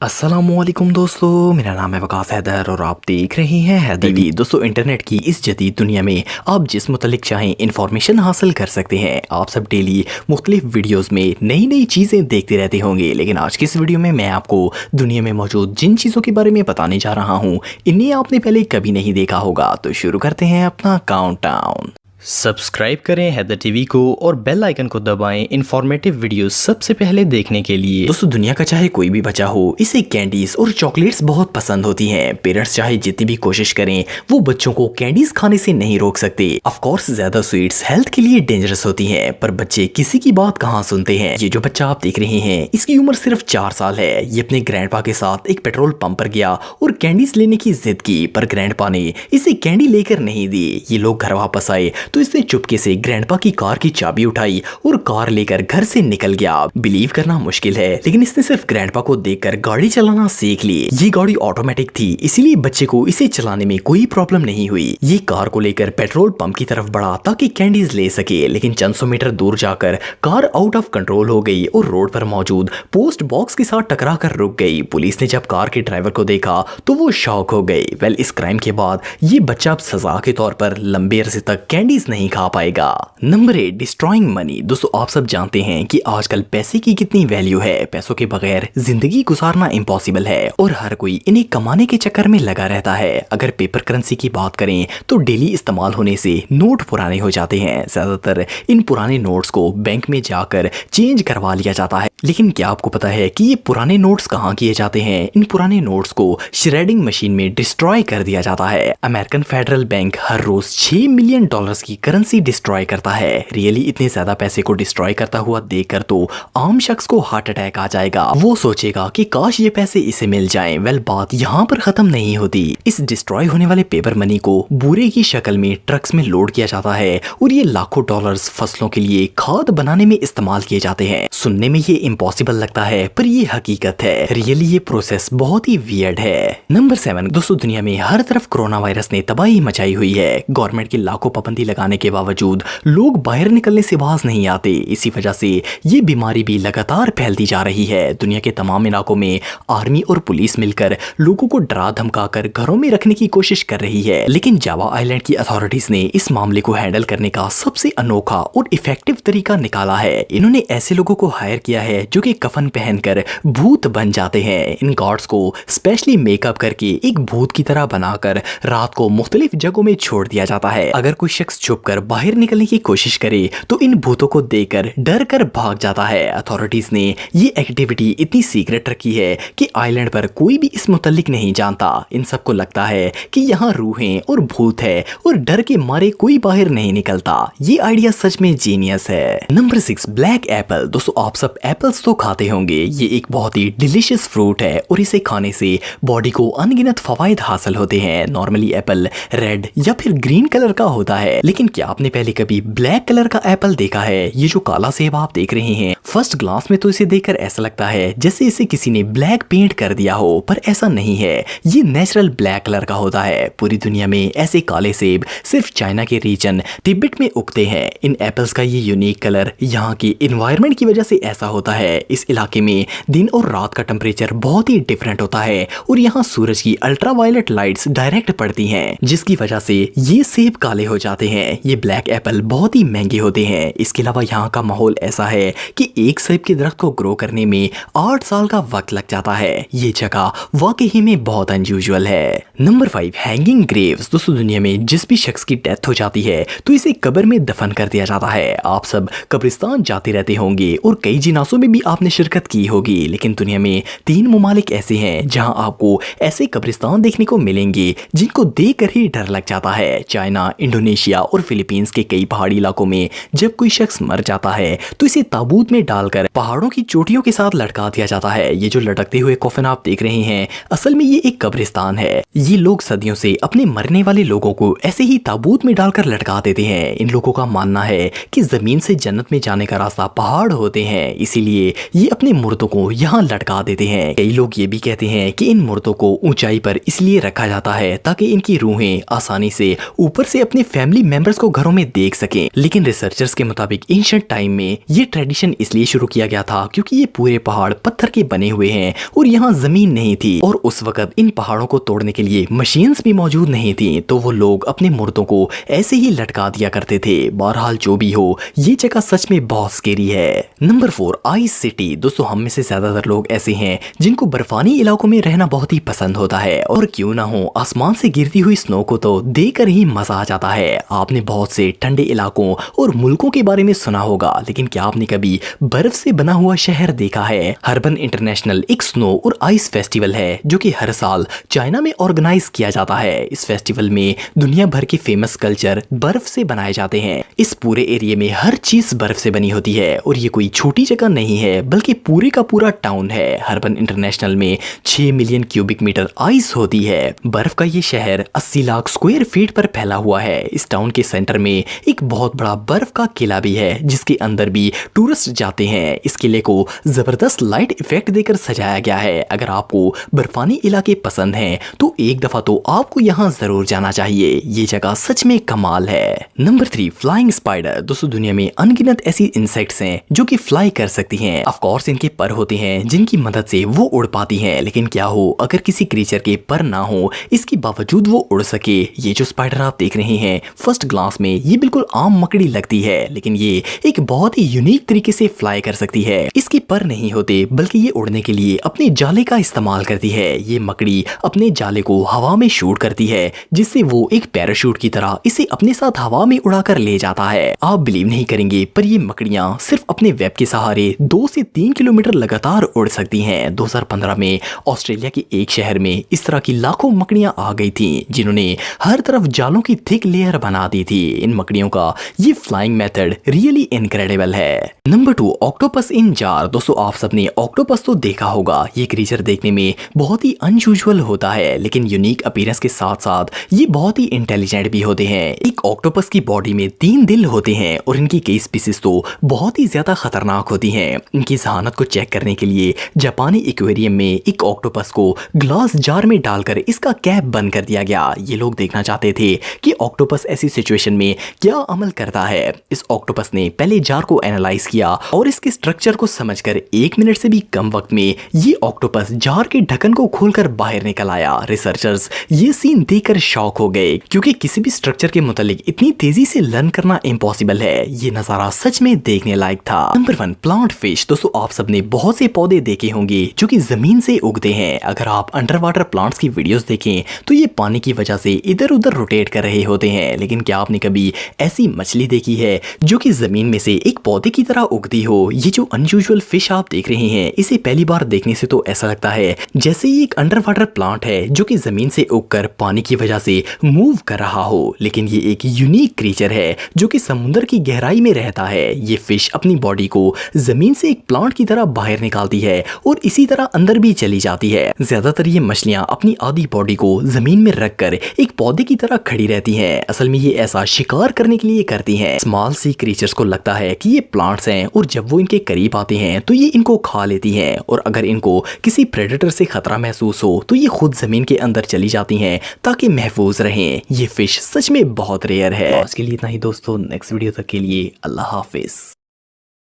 अस्सलामुअलैकुम दोस्तों, मेरा नाम है वकास हैदर और आप देख रहे हैं हैदर टीवी। दोस्तों, इंटरनेट की इस जदीद दुनिया में आप जिस मुतल्लिक चाहें इन्फॉर्मेशन हासिल कर सकते हैं। आप सब डेली मुख्तलिफ वीडियोस में नई नई चीज़ें देखते रहते होंगे, लेकिन आज की इस वीडियो में मैं आपको दुनिया में मौजूद जिन चीज़ों के बारे में बताने जा रहा हूँ इन्हें आपने पहले कभी नहीं देखा होगा। तो शुरू करते हैं अपना काउंटडाउन। सब्सक्राइब करें हैदर टीवी को और बेल आइकन को दबाएं इंफॉर्मेटिव वीडियोस सबसे पहले देखने के लिए। दोस्तों, दुनिया का चाहे कोई भी बच्चा हो, इसे कैंडीज और चॉकलेट्स बहुत पसंद होती हैं। पेरेंट्स चाहे जितनी भी कोशिश करें वो बच्चों को कैंडीज खाने से नहीं रोक सकते। ऑफ कोर्स ज्यादा स्वीट्स हेल्थ के लिए डेंजरस होती हैं, पर बच्चे किसी की बात कहाँ सुनते हैं। ये जो बच्चा आप देख रहे हैं इसकी उम्र सिर्फ 4 साल है। ये अपने ग्रैंडपा के साथ एक पेट्रोल पंप पर गया और कैंडीज लेने की जिद की, पर ग्रैंडपा ने इसे कैंडी लेकर नहीं दी। ये लोग घर वापस आए तो इसने चुपके से ग्रैंडपा की कार की चाबी उठाई और कार लेकर घर से निकल गया। बिलीव करना मुश्किल है, लेकिन इसने सिर्फ ग्रैंडपा को देखकर गाड़ी चलाना सीख ली। ये गाड़ी ऑटोमेटिक थी, इसीलिए बच्चे को इसे चलाने में कोई प्रॉब्लम नहीं हुई। ये कार को लेकर पेट्रोल पंप की तरफ बढ़ा ताकि कैंडीज ले सके, लेकिन चंद सौ मीटर दूर जाकर कार आउट ऑफ कंट्रोल हो गई और रोड पर मौजूद पोस्ट बॉक्स के साथ टकरा कर रुक गई। पुलिस ने जब कार के ड्राइवर को देखा तो वो शॉक हो गई। वेल, इस क्राइम के बाद ये बच्चा अब सजा के तौर पर लंबे अरसे तक कैंडीज नहीं खा पाएगा। Number 8, destroying money. दोस्तों, आप सब जानते हैं कि आजकल पैसे की कितनी वैल्यू है। पैसों के बगैर जिंदगी गुजारना इम्पॉसिबल है और हर कोई इन्हें कमाने के चक्कर में लगा रहता है। अगर पेपर करेंसी की बात करें तो डेली इस्तेमाल होने से नोट पुराने हो जाते हैं। ज्यादातर इन पुराने नोट्स को बैंक में जाकर चेंज करवा लिया जाता है, लेकिन क्या आपको पता है कि ये पुराने नोट्स कहाँ किए जाते हैं? इन पुराने नोट्स को श्रेडिंग मशीन में डिस्ट्रॉय कर दिया जाता है। अमेरिकन फेडरल बैंक हर रोज $6 मिलियन की करेंसी डिस्ट्रॉय करता है। रियली इतने ज्यादा पैसे को डिस्ट्रॉय करता हुआ देखकर तो आम शख्स को हार्ट अटैक आ जाएगा। वो सोचेगा कि काश ये पैसे इसे मिल जाएं। वेल, बात यहाँ पर खत्म नहीं होती। इस डिस्ट्रॉय होने वाले पेपर मनी को बूरे की शक्ल में ट्रक्स में लोड किया जाता है और ये लाखों डॉलर्स फसलों के लिए खाद बनाने में इस्तेमाल किए जाते हैं। सुनने में ये इम्पॉसिबल लगता है, पर ये हकीकत है। रियली ये प्रोसेस बहुत ही वियर्ड है। नंबर 7, दोस्तों, दुनिया में हर तरफ कोरोना वायरस ने तबाही मचाई हुई है। गवर्नमेंट की लाखों पाबंदी लगाने के बावजूद लोग बाहर निकलने से बाज नहीं आते। इसी वजह से ये बीमारी भी लगातार फैलती जा रही है। दुनिया के तमाम इलाकों में आर्मी और पुलिस मिलकर लोगों को डरा धमकाकर घरों में रखने की कोशिश कर रही है, लेकिन जावा आइलैंड की अथॉरिटीज ने इस मामले को हैंडल करने का सबसे अनोखा और इफेक्टिव तरीका निकाला है। इन्होंने ऐसे लोगों को हायर किया है जो कि कफन पहनकर भूत बन जाते हैं। इन गार्ड्स को स्पेशली मेकअप करके एक भूत की तरह बनाकर रात को मुख्तलिफ जगहों में छोड़ दिया जाता है। अगर कोई शख्स छुपकर बाहर निकलने की कोशिश करे तो इन भूतों को देखकर डर कर भाग जाता है। अथॉरिटीज ने ये एक्टिविटी इतनी सीक्रेट रखी है कि आइलैंड पर कोई भी इस मुतल्लिक नहीं जानता। इन सबको लगता है कि यहाँ रूहें और भूत है और डर के मारे कोई बाहर नहीं निकलता। ये आइडिया सच में जीनियस है। Number 6, black Apple. दोस्तों, आप सब एप्पल्स तो खाते होंगे। ये एक बहुत ही डिलीशियस फ्रूट है और इसे खाने से बॉडी को अनगिनत फवायद हासिल होते हैं। नॉर्मली एप्पल रेड या फिर ग्रीन कलर का होता है, लेकिन क्या आपने पहले कभी ब्लैक कलर का एप्पल देखा है? ये जो काला सेब आप देख रहे हैं, फर्स्ट ग्लास में तो इसे देखकर ऐसा लगता है जैसे इसे किसी ने ब्लैक पेंट कर दिया हो, पर ऐसा नहीं है। ये नेचुरल ब्लैक कलर का होता है। पूरी दुनिया में ऐसे काले सेब सिर्फ चाइना के रीजन तिब्बत में उगते हैं। इन एप्पल्स का ये यूनिक कलर यहाँ की एनवायरनमेंट की वजह से ऐसा होता है। इस इलाके में दिन और रात का टेम्परेचर बहुत ही डिफरेंट होता है और यहाँ सूरज की अल्ट्रावायलेट लाइट्स डायरेक्ट पड़ती हैं, जिसकी वजह से ये सेब काले हो जाते हैं। ये ब्लैक एप्पल बहुत ही महंगे होते हैं। इसके अलावा यहाँ का माहौल ऐसा है कि एक सेब के दरख्त को ग्रो करने में 8 साल का वक्त लग जाता है। ये जगह वाकई में बहुत अनयूजुअल है। Number 5, hanging Graves. दोस्तों, दुनिया में जिस भी शख्स की डेथ हो जाती है तो इसे कब्र में दफन कर दिया जाता है। आप सब कब्रिस्तान जाते रहते होंगे और कई जिनासों में भी आपने शिरकत की होगी, लेकिन दुनिया में 3 मुमालिक ऐसे हैं जहां आपको ऐसे कब्रिस्तान देखने को मिलेंगे जिनको देखकर ही डर लग जाता है। चाइना, इंडोनेशिया और फिलीपींस के कई पहाड़ी इलाकों में जब कोई शख्स मर जाता है तो इसे ताबूत में डालकर पहाड़ों की चोटियों के साथ लटका दिया जाता है। ये जो लटकते हुए कफन आप देख रहे हैं, असल में ये एक कब्रिस्तान है। ये लोग सदियों से अपने मरने वाले लोगों को ऐसे ही ताबूत में डालकर लटका देते हैं। इन लोगों का मानना है कि जमीन से जन्नत में जाने का रास्ता पहाड़ होते हैं, इसीलिए ये अपने मुर्दों को यहाँ लटका देते हैं। कई लोग ये भी कहते हैं कि इन मुर्दों को ऊंचाई पर इसलिए रखा जाता है ताकि इनकी रूहें आसानी से ऊपर से अपने फैमिली मेंबर्स को घरों में देख सकें। लेकिन रिसर्चर्स के मुताबिक एंशिएंट टाइम में ये ट्रेडिशन इसलिए शुरू किया गया था क्योंकि ये पूरे पहाड़ पत्थर के बने हुए हैं और यहाँ जमीन नहीं थी, और उस वक्त इन पहाड़ों को तोड़ने के लिए मशीन्स भी मौजूद नहीं थी, तो वो लोग अपने मुर्दों को ऐसे ही लटका दिया करते थे। बहरहाल जो भी हो, ये जगह सच में बहुत स्केरी है। Number 4, ice city. दोस्तों, हम में से ज्यादातर लोग ऐसे हैं जिनको बर्फानी इलाकों में रहना बहुत ही पसंद होता है, और क्यों ना हो, आसमान से गिरती हुई स्नो को तो देखकर ही मजा आ जाता है। आपने बहुत से ठंडे इलाकों और मुल्कों के बारे में सुना होगा, लेकिन क्या आपने कभी बर्फ से बना हुआ शहर देखा है? हर्बन इंटरनेशनल एक स्नो और आइस फेस्टिवल है जो कि हर साल चाइना में ऑर्गेनाइज किया जाता है। इस फेस्टिवल में दुनिया भर के फेमस कल्चर बर्फ से बनाए जाते हैं। इस पूरे एरिया में हर चीज बर्फ से बनी होती है, और ये कोई छोटी जगह नहीं है बल्कि पूरे का पूरा टाउन है। हर्बन इंटरनेशनल में 6 मिलियन क्यूबिक मीटर आइस होती है। बर्फ का ये शहर 80 लाख स्क्वायर फीट पर फैला हुआ है। इस टाउन के सेंटर में एक बहुत बड़ा बर्फ का किला भी है जिसके अंदर भी टूरिस्ट जाते हैं। इस किले को जबरदस्त लाइट इफेक्ट देकर सजाया गया है। अगर आपको बर्फानी इलाके पसंद हैं तो एक दफा तो आपको यहाँ जरूर जाना चाहिए। ये जगह सच में कमाल है। Number 3, flying spider. दोस्तों, दुनिया में अनगिनत ऐसी इंसेक्ट्स हैं जो कि फ्लाई कर सकती हैं। ऑफ कोर्स इनके पर होते हैं जिनकी मदद से वो उड़ पाती हैं, लेकिन क्या हो अगर किसी क्रीचर के पर ना हो, इसके बावजूद वो उड़ सके। ये जो स्पाइडर आप देख रहे हैं, फर्स्ट ग्लांस में ये बिल्कुल आम मकड़ी लगती है, लेकिन ये एक बहुत ही यूनिक तरीके से फ्लाई कर सकती है। इसके पर नहीं होते बल्कि ये उड़ने के लिए अपने जाले का इस्तेमाल करती है। ये मकड़ी अपने जाले को हवा में शूट करती है, जिससे वो एक पैराशूट की तरह इसे अपने साथ हवा में उड़ाकर ले जाता है। आप बिलीव नहीं करेंगे, पर ये मकड़ियां सिर्फ अपने वेब के सहारे 2 से 3 किलोमीटर लगातार उड़ सकती हैं। 2015 में ऑस्ट्रेलिया के एक शहर में इस तरह की लाखों मकड़ियां आ गई थी, जिन्होंने हर तरफ जालों की थिक लेयर बना दी थी। इन मकड़ियों का ये फ्लाइंग मेथड रियली इनक्रेडिबल है। नंबर 2, ऑक्टोपस इन जार। दोस्तों, आप सबने ऑक्टोपस तो देखा होगा। ये क्रीचर देखने में बहुत ही अनयूजुअल होता है, लेकिन यूनिक अपीयरेंस के साथ साथ ये बहुत ही इंटेलिजेंट भी होते हैं। एक ऑक्टोपस की बॉडी में 3 दिल होते हैं, और इनकी कई स्पीसीज तो बहुत ही ज्यादा खतरनाक होती हैं। इनकी जहानत को चेक करने के लिए जापानी एक्वेरियम में एक ऑक्टोपस को ग्लास जार में डालकर इसका कैप बंद कर दिया गया। ये लोग देखना चाहते थे कि ऑक्टोपस ऐसी सिचुएशन में क्या अमल करता है। इस ऑक्टोपस ने पहले जार को एनालाइज किया और इसके स्ट्रक्चर को समझकर 1 मिनट से भी कम वक्त में ये ऑक्टोपस जार के ढक्कन को खोलकर बाहर निकल आया। रिसर्चर्स ये सीन देखकर शॉक हो गए, क्योंकि किसी भी स्ट्रक्चर के मुतालिक इतनी तेजी से लर्न करना इम्पॉसिबल है। ये नजारा सच में देखने लायक था। Number 1, plant fish. दोस्तों, आप सबने बहुत से पौधे देखे होंगे जो कि जमीन से उगते हैं। अगर आप अंडर वाटर प्लांट्स की वीडियोस देखें तो ये पानी की वजह से इधर उधर रोटेट कर रहे होते हैं, लेकिन क्या आपने कभी ऐसी मछली देखी है जो कि जमीन में से एक पौधे की तरह उगती हो? ये जो अनयूजुअल फिश आप देख रहे हैं, इसे पहली बार देखने से तो ऐसा लगता है जैसे ये एक अंडर वाटर प्लांट है जो कि जमीन से उगकर पानी की वजह से मूव कर रहा हो, लेकिन ये एक यूनिक क्रीचर है जो कि समुद्र की गहराई में रहता है। ये फिश अपनी बॉडी को जमीन से एक प्लांट की तरह बाहर निकालती है और इसी तरह अंदर भी चली जाती है। ज्यादातर ये मछलियां अपनी आधी बॉडी को जमीन में रखकर एक पौधे की तरह खड़ी रहती हैं। असल में ये ऐसा शिकार करने के लिए करती हैं। स्मॉल सी क्रीचर्स को लगता है कि ये प्लांट्स हैं, और जब वो इनके करीब आते हैं तो ये इनको खा लेती हैं, और अगर इनको किसी प्रेडेटर से खतरा महसूस हो तो ये खुद जमीन के अंदर चली जाती हैं ताकि महफूज रहें। ये फिश सच में बहुत रेयर है। आज के लिए इतना ही दोस्तों, नेक्स्ट वीडियो तक के लिए अल्लाह हाफिज।